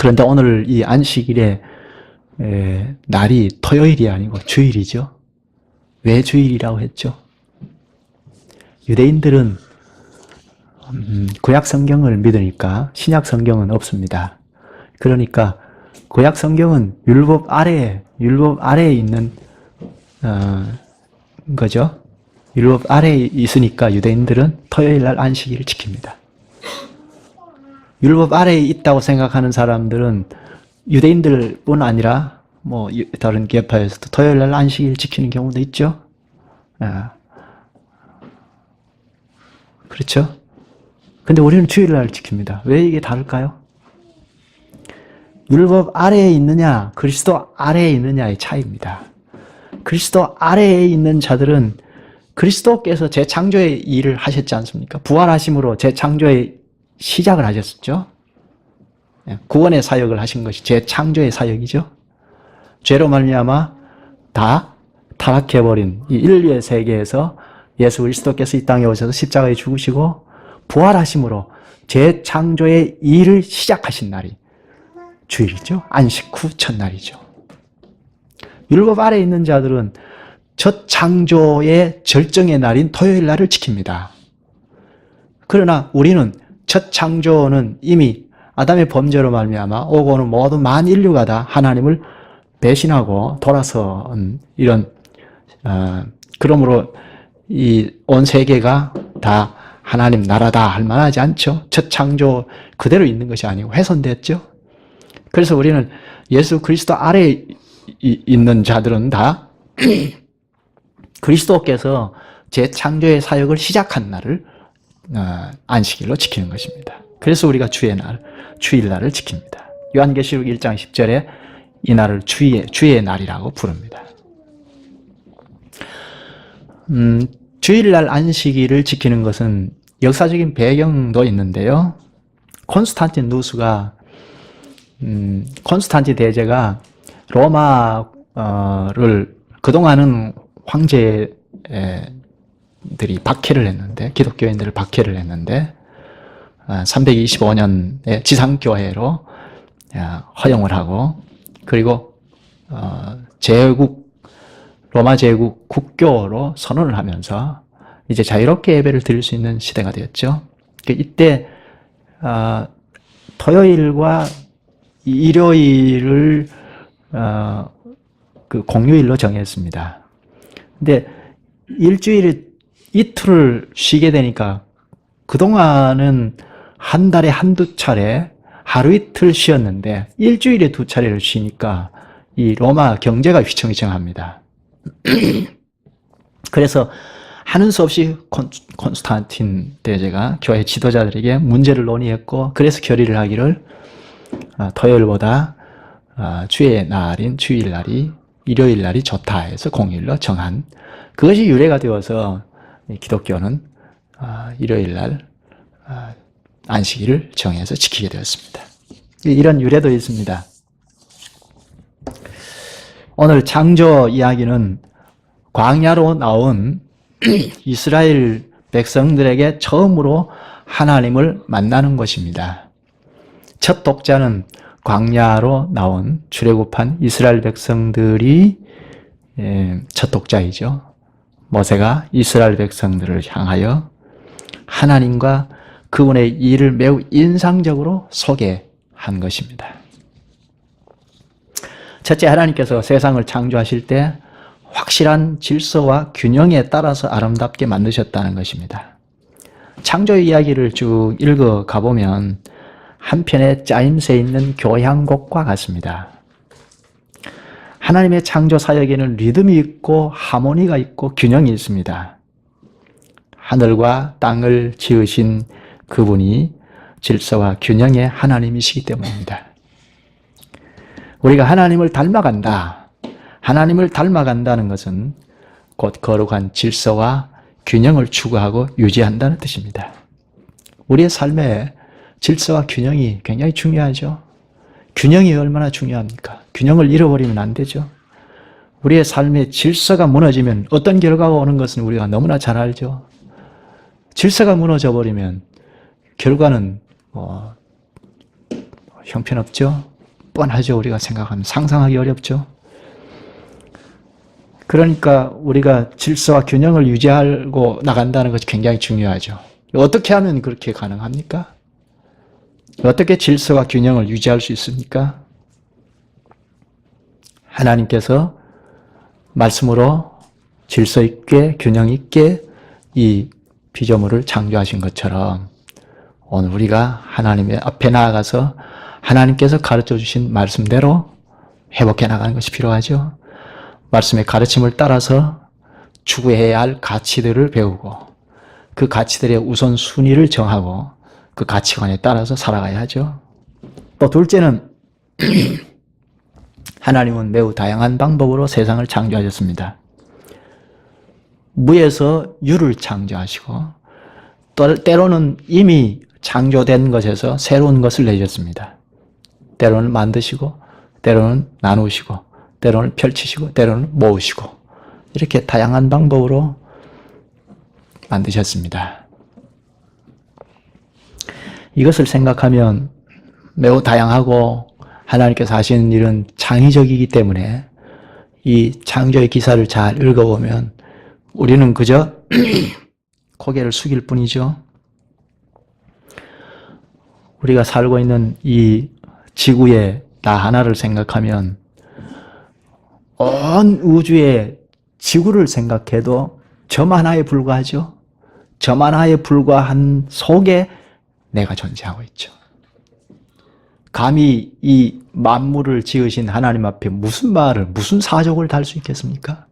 그런데 오늘 이 안식일의 날이 토요일이 아니고 주일이죠. 왜 주일이라고 했죠? 유대인들은 구약 성경을 믿으니까 신약 성경은 없습니다. 그러니까 구약 성경은 율법 아래에 있는 거죠. 율법 아래에 있으니까 유대인들은 토요일 날 안식일을 지킵니다. 율법 아래에 있다고 생각하는 사람들은 유대인들뿐 아니라 뭐 다른 계파에서도 토요일 날 안식일 지키는 경우도 있죠. 그렇죠? 근데 우리는 주일 날 지킵니다. 왜 이게 다를까요? 율법 아래에 있느냐, 그리스도 아래에 있느냐의 차이입니다. 그리스도 아래에 있는 자들은 그리스도께서 재창조의 일을 하셨지 않습니까? 부활하심으로 재창조의 시작을 하셨죠. 구원의 사역을 하신 것이 재창조의 사역이죠. 죄로 말미암아 다 타락해버린 이 인류의 세계에서 예수 그리스도께서 이 땅에 오셔서 십자가에 죽으시고 부활하심으로 재창조의 일을 시작하신 날이 주일이죠. 안식 후 첫날이죠. 율법 아래에 있는 자들은 첫 창조의 절정의 날인 토요일 날을 지킵니다. 그러나 우리는 첫 창조는 이미 아담의 범죄로 말미암아 오고 오는 모든 만인류가 다 하나님을 배신하고 돌아선 이런 그러므로 이 온 세계가 다 하나님 나라다 할 만하지 않죠. 첫 창조 그대로 있는 것이 아니고 훼손됐죠. 그래서 우리는 예수 그리스도 아래에 있는 자들은 다 그리스도께서 재창조의 사역을 시작한 날을 안식일로 지키는 것입니다. 그래서 우리가 주일날을 지킵니다. 요한계시록 1장 10절에 이 날을 주의 날이라고 부릅니다. 주일날 안식일을 지키는 것은 역사적인 배경도 있는데요. 콘스탄틴 누스가 콘스탄틴 대제가 로마를 그동안은 황제들이 박해를 했는데, 기독교인들을 박해를 했는데 325년에 지상교회로 허용을 하고, 그리고 로마 제국 국교로 선언을 하면서 이제 자유롭게 예배를 드릴 수 있는 시대가 되었죠. 이때 토요일과 일요일을 그 공휴일로 정했습니다. 근데 이틀을 쉬게 되니까 그동안은 한 달에 한두 차례 하루 이틀 쉬었는데 일주일에 두 차례를 쉬니까 이 로마 경제가 휘청휘청합니다. 그래서 하는 수 없이 콘스탄틴 대제가 교회 지도자들에게 문제를 논의했고, 그래서 결의를 하기를 토요일보다 주의 날인 주일날이 일요일날이 좋다 해서 공휴일로 정한, 그것이 유래가 되어서 기독교는 일요일날 안식일을 정해서 지키게 되었습니다. 이런 유래도 있습니다. 오늘 창조 이야기는 광야로 나온 이스라엘 백성들에게 처음으로 하나님을 만나는 것입니다. 첫 독자는 광야로 나온 출애굽한 이스라엘 백성들이 첫 독자이죠. 모세가 이스라엘 백성들을 향하여 하나님과 그분의 일을 매우 인상적으로 소개한 것입니다. 첫째, 하나님께서 세상을 창조하실 때 확실한 질서와 균형에 따라서 아름답게 만드셨다는 것입니다. 창조 이야기를 쭉 읽어 가보면 한편의 짜임새 있는 교향곡과 같습니다. 하나님의 창조 사역에는 리듬이 있고 하모니가 있고 균형이 있습니다. 하늘과 땅을 지으신 그분이 질서와 균형의 하나님이시기 때문입니다. 우리가 하나님을 닮아간다. 하나님을 닮아간다는 것은 곧 거룩한 질서와 균형을 추구하고 유지한다는 뜻입니다. 우리의 삶에 질서와 균형이 굉장히 중요하죠. 균형이 얼마나 중요합니까? 균형을 잃어버리면 안 되죠. 우리의 삶의 질서가 무너지면 어떤 결과가 오는 것은 우리가 너무나 잘 알죠. 질서가 무너져 버리면 결과는 형편없죠. 뻔하죠. 우리가 생각하면 상상하기 어렵죠. 그러니까 우리가 질서와 균형을 유지하고 나간다는 것이 굉장히 중요하죠. 어떻게 하면 그렇게 가능합니까? 어떻게 질서와 균형을 유지할 수 있습니까? 하나님께서 말씀으로 질서 있게 균형 있게 이 피조물을 창조하신 것처럼 오늘 우리가 하나님의 앞에 나아가서 하나님께서 가르쳐 주신 말씀대로 회복해 나가는 것이 필요하죠. 말씀의 가르침을 따라서 추구해야 할 가치들을 배우고 그 가치들의 우선순위를 정하고 그 가치관에 따라서 살아가야 하죠. 또 둘째는 하나님은 매우 다양한 방법으로 세상을 창조하셨습니다. 무에서 유를 창조하시고 또 때로는 이미 창조된 것에서 새로운 것을 내셨습니다. 때로는 만드시고 때로는 나누시고 때로는 펼치시고 때로는 모으시고 이렇게 다양한 방법으로 만드셨습니다. 이것을 생각하면 매우 다양하고 하나님께서 하시는 일은 창의적이기 때문에 이 창조의 기사를 잘 읽어보면 우리는 그저 고개를 숙일 뿐이죠. 우리가 살고 있는 이 지구의 나 하나를 생각하면 온 우주의 지구를 생각해도 점 하나에 불과하죠. 점 하나에 불과한 속에 내가 존재하고 있죠. 감히 이 만물을 지으신 하나님 앞에 무슨 말을, 무슨 사족을 달 수 있겠습니까?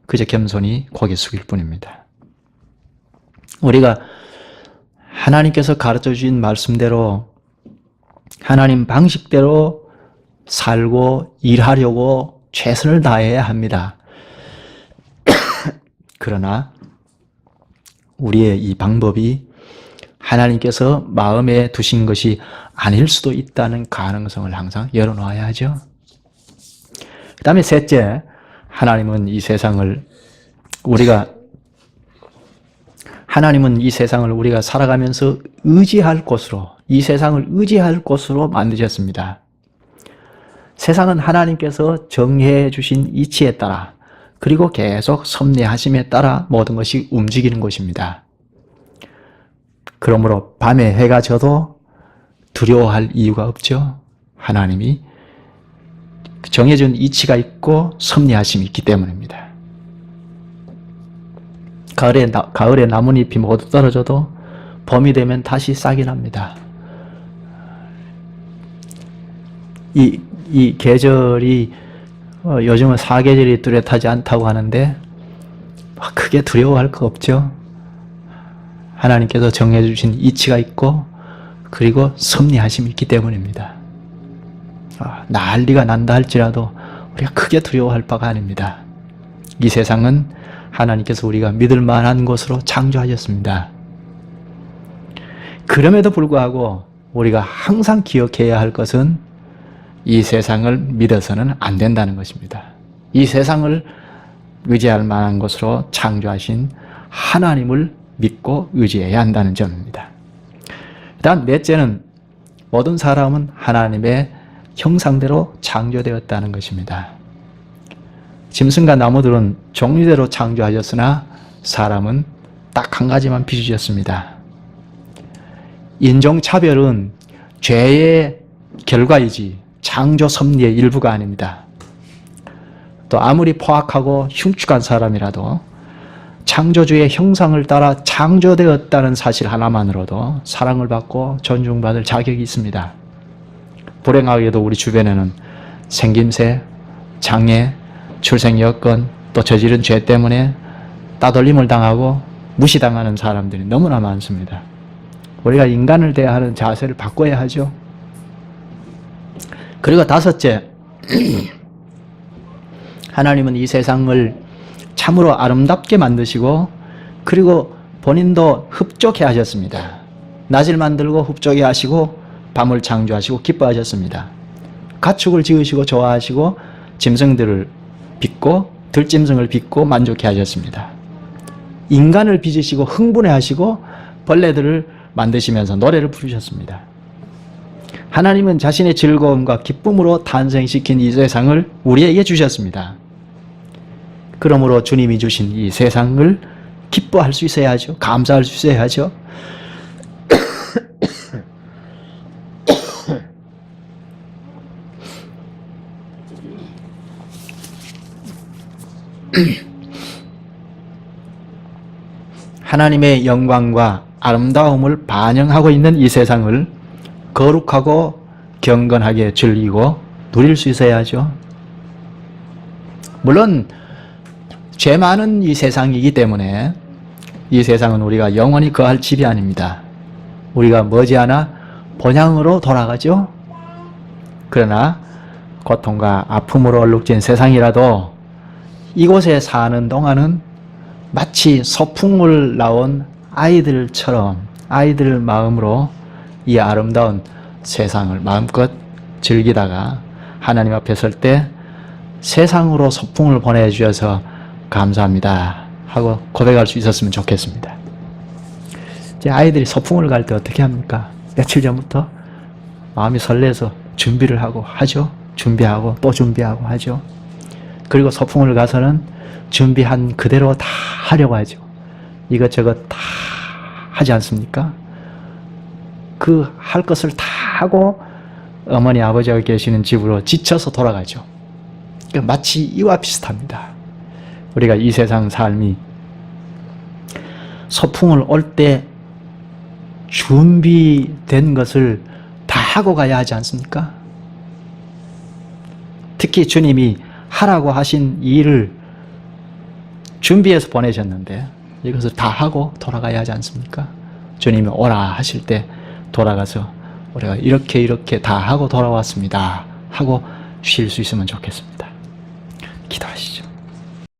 그저 겸손히 고개 숙일 뿐입니다. 우리가 하나님께서 가르쳐 주신 말씀대로 하나님 방식대로 살고 일하려고 최선을 다해야 합니다. 그러나 우리의 이 방법이 하나님께서 마음에 두신 것이 아닐 수도 있다는 가능성을 항상 열어놓아야 하죠. 그 다음에 셋째, 하나님은 이 세상을 우리가 살아가면서 의지할 곳으로, 이 세상을 의지할 곳으로 만드셨습니다. 세상은 하나님께서 정해 주신 이치에 따라 그리고 계속 섭리하심에 따라 모든 것이 움직이는 곳입니다. 그러므로 밤에 해가 져도 두려워할 이유가 없죠. 하나님이 정해준 이치가 있고 섭리하심이 있기 때문입니다. 가을에 나뭇잎이 모두 떨어져도 봄이 되면 다시 싹이 납니다. 이 계절이 요즘은 사계절이 뚜렷하지 않다고 하는데 크게 두려워할 거 없죠. 하나님께서 정해주신 이치가 있고 그리고 섭리하심이 있기 때문입니다. 난리가 난다 할지라도 우리가 크게 두려워할 바가 아닙니다. 이 세상은 하나님께서 우리가 믿을 만한 것으로 창조하셨습니다. 그럼에도 불구하고 우리가 항상 기억해야 할 것은 이 세상을 믿어서는 안 된다는 것입니다. 이 세상을 의지할 만한 것으로 창조하신 하나님을 믿고 의지해야 한다는 점입니다. 다음 넷째는 모든 사람은 하나님의 형상대로 창조되었다는 것입니다. 짐승과 나무들은 종류대로 창조하셨으나 사람은 딱 한 가지만 비추셨습니다. 인종차별은 죄의 결과이지 창조 섭리의 일부가 아닙니다. 또 아무리 포악하고 흉측한 사람이라도 창조주의 형상을 따라 창조되었다는 사실 하나만으로도 사랑을 받고 존중받을 자격이 있습니다. 불행하게도 우리 주변에는 생김새, 장애, 출생 여건, 또 저지른 죄 때문에 따돌림을 당하고 무시당하는 사람들이 너무나 많습니다. 우리가 인간을 대하는 자세를 바꿔야 하죠. 그리고 다섯째, 하나님은 이 세상을 참으로 아름답게 만드시고 그리고 본인도 흡족해 하셨습니다. 낮을 만들고 흡족해 하시고 밤을 창조하시고 기뻐하셨습니다. 가축을 지으시고 좋아하시고 짐승들을 빚고 들짐승을 빚고 만족해 하셨습니다. 인간을 빚으시고 흥분해 하시고 벌레들을 만드시면서 노래를 부르셨습니다. 하나님은 자신의 즐거움과 기쁨으로 탄생시킨 이 세상을 우리에게 주셨습니다. 그러므로 주님이 주신 이 세상을 기뻐할 수 있어야죠. 감사할 수 있어야죠. 하나님의 영광과 아름다움을 반영하고 있는 이 세상을 거룩하고 경건하게 즐기고 누릴 수 있어야죠. 물론 죄 많은 이 세상이기 때문에 이 세상은 우리가 영원히 거할 집이 아닙니다. 우리가 머지않아 본향으로 돌아가죠. 그러나 고통과 아픔으로 얼룩진 세상이라도 이곳에 사는 동안은 마치 소풍을 나온 아이들처럼 아이들 마음으로 이 아름다운 세상을 마음껏 즐기다가 하나님 앞에 설 때 세상으로 소풍을 보내주셔서 감사합니다 하고 고백할 수 있었으면 좋겠습니다. 이제 아이들이 소풍을 갈 때 어떻게 합니까? 며칠 전부터 마음이 설레서 준비를 하고 하죠. 준비하고 또 준비하고 하죠. 그리고 소풍을 가서는 준비한 그대로 다 하려고 하죠. 이것저것 다 하지 않습니까? 그 할 것을 다 하고 어머니 아버지가 계시는 집으로 지쳐서 돌아가죠. 마치 이와 비슷합니다. 우리가 이 세상 삶이 소풍을 올 때 준비된 것을 다 하고 가야 하지 않습니까? 특히 주님이 하라고 하신 일을 준비해서 보내셨는데 이것을 다 하고 돌아가야 하지 않습니까? 주님이 오라 하실 때 돌아가서 우리가 이렇게 다 하고 돌아왔습니다 하고 쉴 수 있으면 좋겠습니다. 기도하시죠.